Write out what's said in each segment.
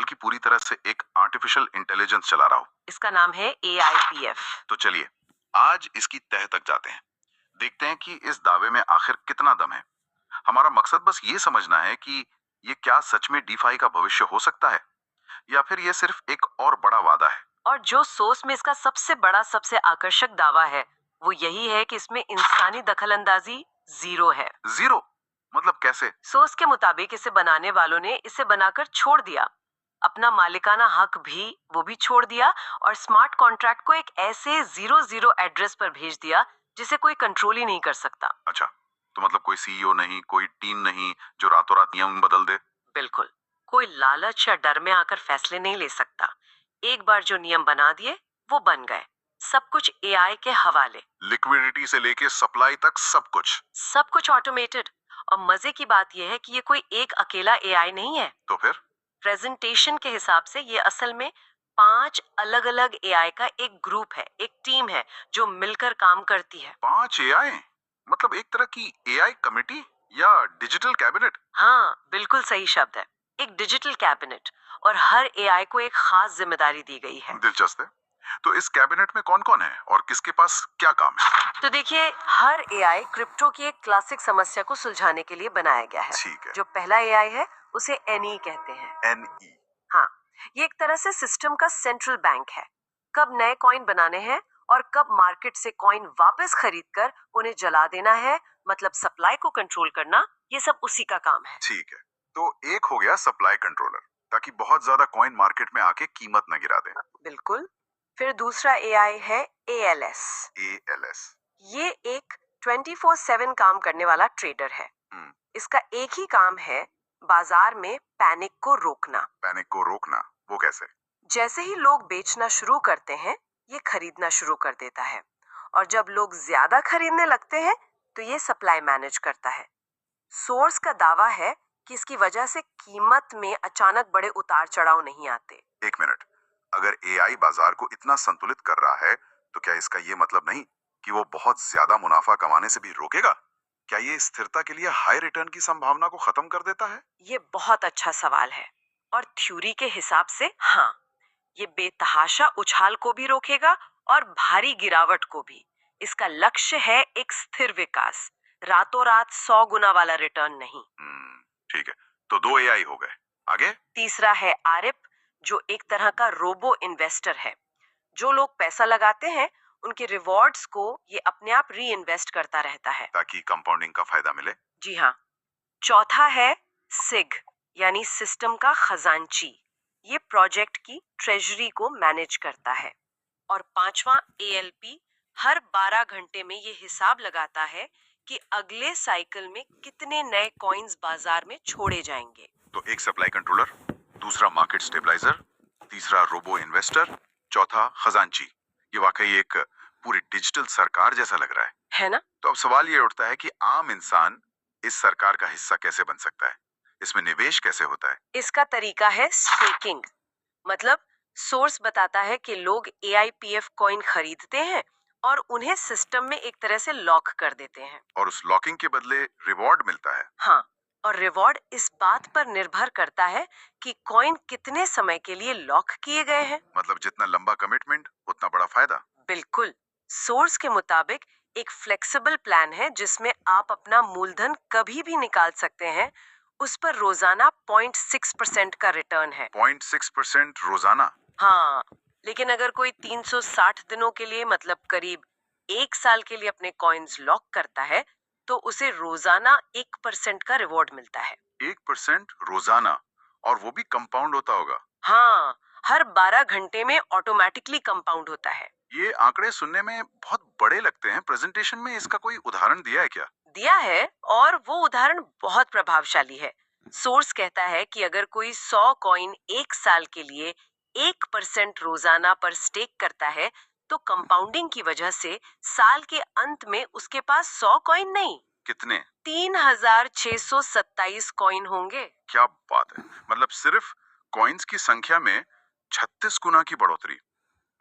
की पूरी तरह से एक आर्टिफिशियल इंटेलिजेंस चला रहा हूँ। इसका नाम है AIPF। तो चलिए आज इसकी तह तक जाते हैं, देखते हैं कि इस दावे में आखिर कितना दम है। हमारा मकसद बस ये समझना है कि ये क्या सच में डीफाई का भविष्य हो सकता है या फिर ये सिर्फ एक और बड़ा वादा है। और जो सोर्स में इसका सबसे बड़ा, सबसे आकर्षक दावा है वो यही है कि इसमें इंसानी दखलंदाजी जीरो है। जीरो मतलब कैसे? सोर्स के मुताबिक इसे बनाने वालों ने इसे बनाकर छोड़ दिया, अपना मालिकाना हक भी वो भी छोड़ दिया, और स्मार्ट कॉन्ट्रैक्ट को एक ऐसे 00 एड्रेस पर भेज दिया जिसे कोई कंट्रोल ही नहीं कर सकता। अच्छा, तो मतलब कोई सीईओ नहीं, कोई टीम नहीं जो रातों रात नियम बदल दे। बिल्कुल, कोई लालच या डर में आकर फैसले नहीं ले सकता। एक बार जो नियम बना दिए वो बन गए, सब कुछ AI के हवाले। लिक्विडिटी से लेके सप्लाई तक सब कुछ ऑटोमेटेड। और मजे की बात यह है कि ये कोई एक अकेला AI नहीं है। तो फिर प्रेजेंटेशन के हिसाब से ये असल में 5 अलग अलग AI का एक ग्रुप है, एक टीम है जो मिलकर काम करती है। 5 एआई, मतलब एक तरह की एआई कमेटी या डिजिटल कैबिनेट। हाँ, बिल्कुल सही शब्द है, एक डिजिटल कैबिनेट। और हर AI को एक खास जिम्मेदारी दी गई है। दिलचस्प है। तो इस कैबिनेट में कौन कौन है और किसके पास क्या काम है? तो देखिए, हर AI क्रिप्टो की एक क्लासिक समस्या को सुलझाने के लिए बनाया गया है। ठीक है। जो पहला AI है उसे NE कहते हैं। एनई। हाँ, ये एक तरह से सिस्टम का सेंट्रल बैंक है। कब नए कॉइन बनाने हैं और कब मार्केट से कॉइन वापस खरीदकर उन्हें जला देना है, मतलब सप्लाई को कंट्रोल करना, ये सब उसी का काम है। ठीक है, तो एक हो गया सप्लाई कंट्रोलर, ताकि बहुत ज्यादा कॉइन मार्केट में आके कीमत न गिरा दें। बिल्कुल। फिर दूसरा AI है ALS। एएलएस। ये एक 24/7 काम करने वाला ट्रेडर है। इसका एक ही काम है, बाजार में पैनिक को रोकना। पैनिक को रोकना, वो कैसे? जैसे ही लोग बेचना शुरू करते हैं, ये खरीदना शुरू कर देता है। और जब लोग ज्यादा खरीदने लगते हैं तो ये सप्लाई मैनेज करता है। सोर्स का दावा है कि इसकी वजह से कीमत में अचानक बड़े उतार चढ़ाव नहीं आते। एक मिनट, अगर एआई बाजार को इतना संतुलित कर रहा है तो क्या इसका ये मतलब नहीं कि वो बहुत ज्यादा मुनाफा कमाने से भी रोकेगा? क्या ये स्थिरता के लिए हाई रिटर्न की संभावना को खत्म कर देता है? ये बहुत अच्छा सवाल है। और थ्योरी के हिसाब से हाँ, ये बेतहाशा उछाल को भी रोकेगा और भारी गिरावट को भी। इसका लक्ष्य है एक स्थिर विकास, रातों रात 100 गुना वाला रिटर्न नहीं। ठीक है, तो 2 एआई हो गए। आगे? तीसरा है आरिप, जो एक तरह का रोबो इन्वेस्टर है। जो लोग पैसा लगाते हैं उनके रिवॉर्ड्स को ये अपने आप री इन्वेस्ट करता रहता है। ताकि कंपाउंडिंग का फायदा मिले। जी हाँ। चौथा है सिग, यानी सिस्टम का खजांची। ये प्रोजेक्ट की ट्रेजरी को मैनेज करता है। और पांचवा ALP, हर 12 घंटे में ये हिसाब लगाता है कि अगले साइकिल में कितने नए कॉइन्स बाजार में छोड़े जाएंगे। तो एक सप्लाई कंट्रोलर, दूसरा मार्केट स्टेबलाइजर, तीसरा रोबो इन्वेस्टर, चौथा खजांची। ये वाकई एक पूरी डिजिटल सरकार जैसा लग रहा है ना? तो अब सवाल ये उठता है कि आम इंसान इस सरकार का हिस्सा कैसे बन सकता है? इसमें निवेश कैसे होता है? इसका तरीका है स्टेकिंग। मतलब सोर्स बताता है कि लोग AIPF कॉइन खरीदते हैं और उन्हें सिस्टम में एक तरह से लॉक कर देते हैं। और उस लॉकिंग के बदले रिवॉर्ड मिलता है। हाँ, और रिवॉर्ड इस बात पर निर्भर करता है कि कॉइन कितने समय के लिए लॉक किए गए हैं। मतलब जितना लंबा कमिटमेंट उतना बड़ा फायदा। बिल्कुल। सोर्स के मुताबिक एक फ्लेक्सिबल प्लान है जिसमें आप अपना मूलधन कभी भी निकाल सकते हैं। उस पर रोजाना 0.6% का रिटर्न है। 0.6% रोजाना? हाँ, लेकिन अगर कोई 360 दिनों के लिए, मतलब करीब 1 साल के लिए अपने कॉइन्स लॉक करता है तो उसे रोजाना 1% का रिवॉर्ड मिलता है। 1% रोजाना? और वो भी कंपाउंड होता होगा? हाँ, हर 12 घंटे में ऑटोमेटिकली कंपाउंड होता है। ये आंकड़े सुनने में बहुत बड़े लगते हैं। प्रेजेंटेशन में इसका कोई उदाहरण दिया है क्या? दिया है, और वो उदाहरण बहुत प्रभावशाली है। सोर्स कहता है कि अगर कोई 100 कॉइन 1 साल के लिए 1% रोजाना पर स्टेक करता है तो कंपाउंडिंग की वजह से साल के अंत में उसके पास 100 कॉइन नहीं, कितने? 3627 कॉइन होंगे। क्या बात है! मतलब सिर्फ कॉइन्स की संख्या में 36 गुना की बढ़ोतरी।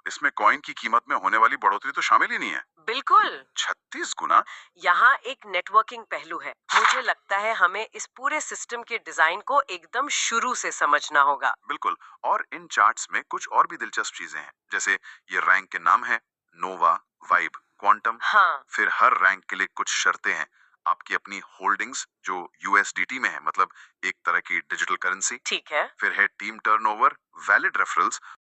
इसमें कॉइन की कीमत में होने वाली बढ़ोतरी तो शामिल ही नहीं है। बिल्कुल। 36 गुना? यहाँ एक नेटवर्किंग पहलू है। मुझे लगता है हमें इस पूरे सिस्टम के डिजाइन को एकदम शुरू से समझना होगा। बिल्कुल। और इन चार्ट्स में कुछ और भी दिलचस्प चीजें हैं, जैसे ये रैंक के नाम है, नोवा, वाइब, क्वांटम। हाँ, फिर हर रैंक के लिए कुछ शर्तें हैं, आपकी अपनी होल्डिंग्स जो यूएसडीटी में है, मतलब एक तरह की डिजिटल करेंसी। ठीक है। फिर है टीम टर्नओवर, वैलिड रेफरल्स